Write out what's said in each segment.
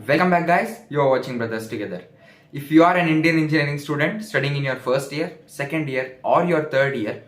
Welcome back, guys. You are watching Brothers Together. If you are an Indian engineering student studying in your first year, second year, or your third year,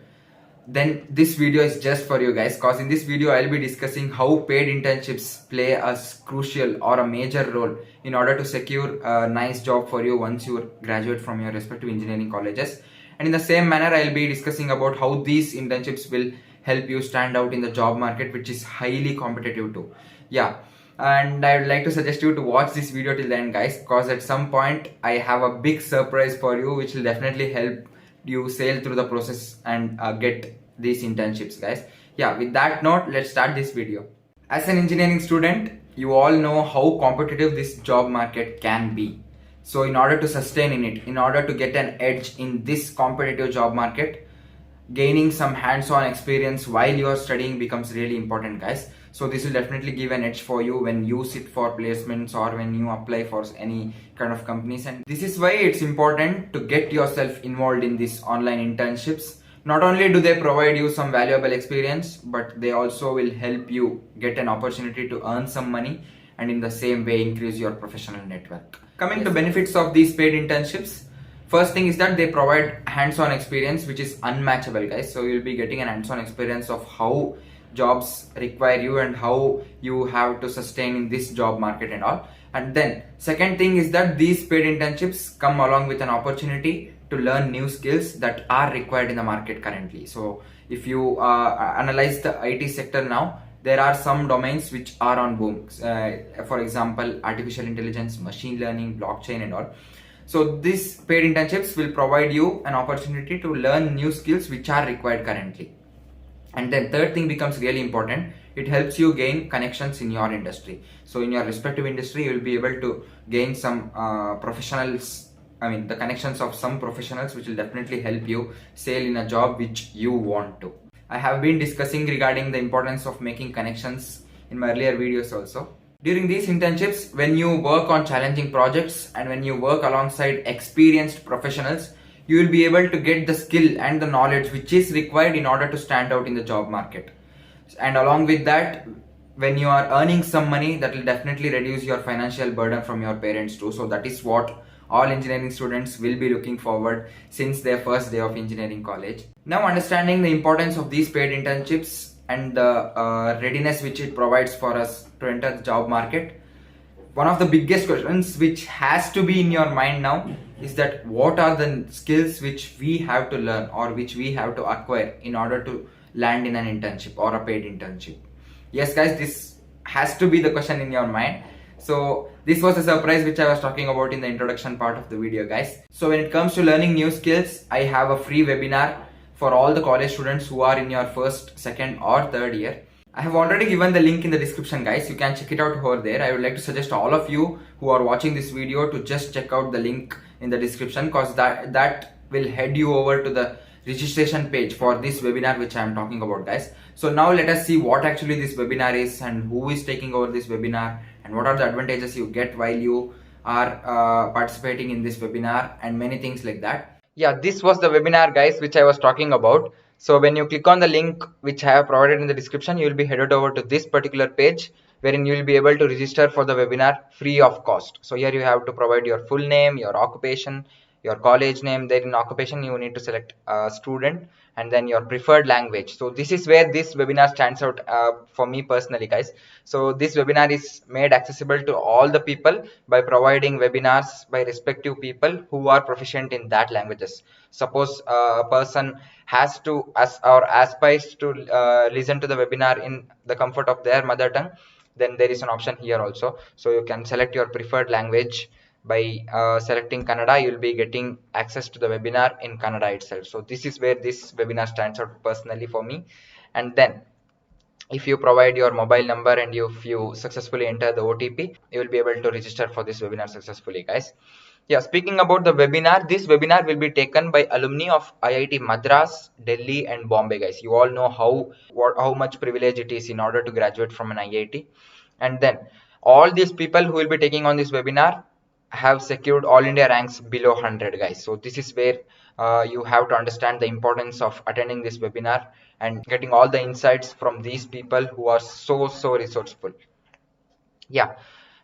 then this video is just for you guys, because in this video I'll be discussing how paid internships play a crucial or a major role in order to secure a nice job for you once you graduate from your respective engineering colleges. And in the same manner, I'll be discussing about how these internships will help you stand out in the job market, which is highly competitive too. Yeah, and I would like to suggest you to watch this video till the end, guys, because at some point I have a big surprise for you which will definitely help you sail through the process and get these internships, guys. Yeah, with that note, let's start this video. As an engineering student, you all know how competitive this job market can be. So in order to sustain in it, in order to get an edge in this competitive job market, gaining some hands-on experience while you are studying becomes really important, guys. So this will definitely give an edge for you when you sit for placements or when you apply for any kind of companies. And this is why it's important to get yourself involved in these online internships. Not only do they provide you some valuable experience, but they also will help you get an opportunity to earn some money and in the same way increase your professional network. Coming to benefits of these paid internships, first thing is that they provide hands-on experience which is unmatchable, guys. So you'll be getting an hands-on experience of how jobs require you and how you have to sustain in this job market and all. And then second thing is that these paid internships come along with an opportunity to learn new skills that are required in the market currently. So if you analyze the IT sector now, there are some domains which are on boom. For example, artificial intelligence, machine learning, blockchain and all. So these paid internships will provide you an opportunity to learn new skills which are required currently. And then third thing becomes really important. It helps you gain connections in your industry. So in your respective industry, you will be able to gain some professionals. I mean, the connections of some professionals which will definitely help you sail in a job which you want to. I have been discussing regarding the importance of making connections in my earlier videos also. During these internships, when you work on challenging projects and when you work alongside experienced professionals, you will be able to get the skill and the knowledge which is required in order to stand out in the job market. And along with that, when you are earning some money, that will definitely reduce your financial burden from your parents too. So that is what all engineering students will be looking forward since their first day of engineering college. Now, understanding the importance of these paid internships and the readiness which it provides for us to enter the job market, one of the biggest questions which has to be in your mind now is that what are the skills which we have to learn or which we have to acquire in order to land in an internship or a paid internship. Yes, guys, this has to be the question in your mind. So this was a surprise which I was talking about in the introduction part of the video, guys. So when it comes to learning new skills, I have a free webinar for all the college students who are in your first, second or third year. I have already given the link in the description, guys. You can check it out over there. I would like to suggest all of you who are watching this video to just check out the link in the description, because that will head you over to the registration page for this webinar which I am talking about, guys. So now let us see what actually this webinar is and who is taking over this webinar and what are the advantages you get while you are participating in this webinar and many things like that. Yeah, this was the webinar, guys, which I was talking about. So when you click on the link which I have provided in the description, you will be headed over to this particular page wherein you will be able to register for the webinar free of cost. So here you have to provide your full name, your occupation, your college name. Then in occupation you need to select student and then your preferred language. So this is where this webinar stands out for me personally, guys. So this webinar is made accessible to all the people by providing webinars by respective people who are proficient in that languages. Suppose a person has to or aspires to listen to the webinar in the comfort of their mother tongue, then there is an option here also. So you can select your preferred language. By selecting Kannada, you will be getting access to the webinar in Kannada itself. So this is where this webinar stands out personally for me. And then if you provide your mobile number and if you successfully enter the OTP, you will be able to register for this webinar successfully, guys. Yeah, speaking about the webinar, this webinar will be taken by alumni of IIT Madras, Delhi and Bombay, guys. You all know how much privilege it is in order to graduate from an IIT. And then all these people who will be taking on this webinar have secured all India ranks below 100, guys. So this is where you have to understand the importance of attending this webinar and getting all the insights from these people who are so resourceful. Yeah,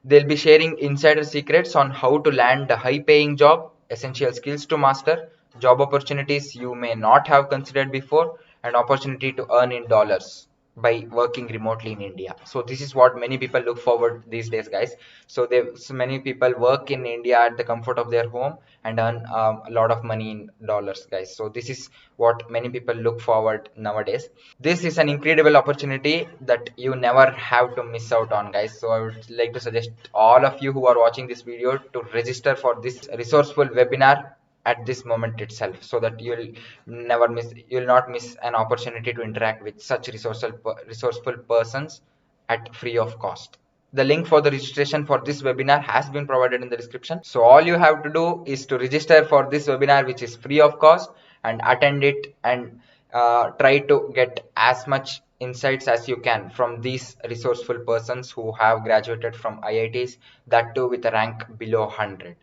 They'll be sharing insider secrets on how to land a high paying job, essential skills to master, job opportunities you may not have considered before, and opportunity to earn in dollars by working remotely in India. So this is what many people look forward these days, guys. So many people work in India at the comfort of their home and earn a lot of money in dollars, guys. So this is what many people look forward nowadays. This is an incredible opportunity that you never have to miss out on, guys. So I would like to suggest all of you who are watching this video to register for this resourceful webinar at this moment itself, so that you'll not miss an opportunity to interact with such resourceful persons at free of cost. The link for the registration for this webinar has been provided in the description. So all you have to do is to register for this webinar, which is free of cost, and attend it, and try to get as much insights as you can from these resourceful persons who have graduated from IITs, that too with a rank below 100.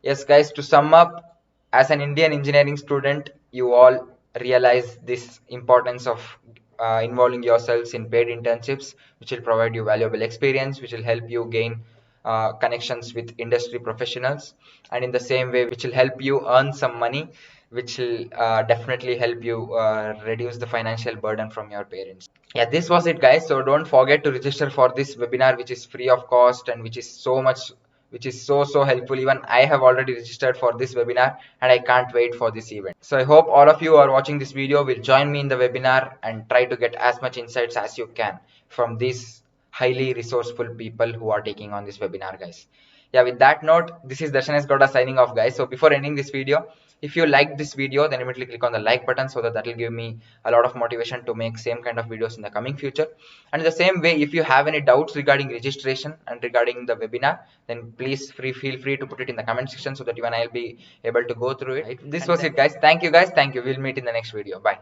Yes, guys, to sum up, as an Indian engineering student, you all realize this importance of involving yourselves in paid internships, which will provide you valuable experience, which will help you gain connections with industry professionals, and in the same way, which will help you earn some money, which will definitely help you reduce the financial burden from your parents. Yeah, this was it, guys. So don't forget to register for this webinar, which is free of cost and which is so helpful. Even I have already registered for this webinar and I can't wait for this event. So I hope all of you who are watching this video will join me in the webinar and try to get as much insights as you can from these highly resourceful people who are taking on this webinar, guys. Yeah, with that note, this is Darshanesh Gowda signing off, guys. So before ending this video, if you liked this video, then immediately click on the like button, so that will give me a lot of motivation to make same kind of videos in the coming future. And in the same way, if you have any doubts regarding registration and regarding the webinar, then please feel free to put it in the comment section, so that even I'll be able to go through it. Right? This was it, guys. Thank you, guys. Thank you. We'll meet in the next video. Bye.